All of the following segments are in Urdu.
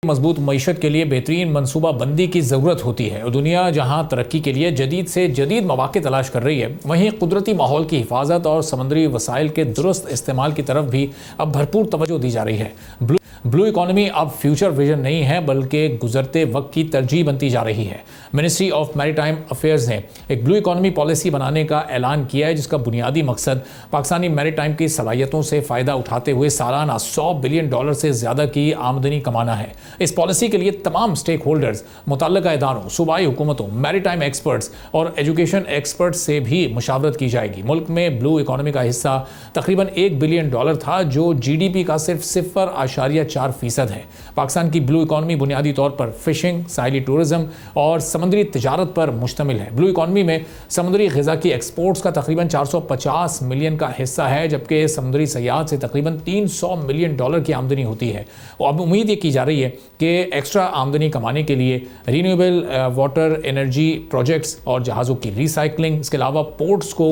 مضبوط معیشت کے لیے بہترین منصوبہ بندی کی ضرورت ہوتی ہے اور دنیا جہاں ترقی کے لیے جدید سے جدید مواقع تلاش کر رہی ہے، وہیں قدرتی ماحول کی حفاظت اور سمندری وسائل کے درست استعمال کی طرف بھی اب بھرپور توجہ دی جا رہی ہے۔ بلو اکانومی اب فیوچر ویژن نہیں ہے بلکہ گزرتے وقت کی ترجیح بنتی جا رہی ہے۔ منسٹری آف میری ٹائم افیئرز نے ایک بلو اکانومی پالیسی بنانے کا اعلان کیا ہے، جس کا بنیادی مقصد پاکستانی میری ٹائم کی صلاحیتوں سے فائدہ اٹھاتے ہوئے سالانہ $100 بلین سے زیادہ کی آمدنی کمانا ہے۔ اس پالیسی کے لیے تمام سٹیک ہولڈرز، متعلقہ اداروں، صوبائی حکومتوں، میری ٹائم ایکسپرٹس اور ایجوکیشن ایکسپرٹس سے بھی مشاورت کی جائے گی۔ ملک میں بلو اکانومی کا حصہ تقریباً $1 بلین تھا، جو جی ڈی پی کا صرف 0.4% ہے۔ پاکستان کی بلو اکانومی بنیادی طور پر فشنگ، ساحلی ٹورزم اور سمندری تجارت پر مشتمل ہے۔ بلو اکانومی میں سمندری غذا کی ایکسپورٹس کا تقریباً 450 ملین کا حصہ ہے، جبکہ سمندری سیاحت سے تقریباً $300 ملین کی آمدنی ہوتی ہے۔ اور اب امید یہ کی جا رہی ہے کہ ایکسٹرا آمدنی کمانے کے لیے رینیویبل واٹر انرجی پروجیکٹس اور جہازوں کی ریسائکلنگ، اس کے علاوہ پورٹس کو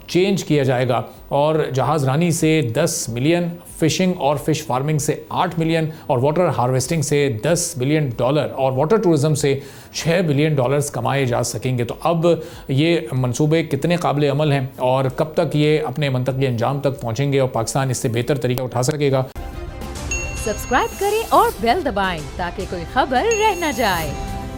چینج کیا جائے گا اور جہاز رانی سے 10 ملین، فشنگ اور فش فارمنگ سے 8 ملین اور واٹر ہارویسٹنگ سے $10 بلین اور واٹر ٹورزم سے $6 بلین کمائے جا سکیں گے۔ تو اب یہ منصوبے کتنے قابل عمل ہیں اور کب تک یہ اپنے منطقی انجام تک پہنچیں گے اور پاکستان اس سے بہتر طریقہ اٹھا سکے گا؟ سبسکرائب کریں اور بیل دبائیں تاکہ کوئی خبر رہ نہ جائے۔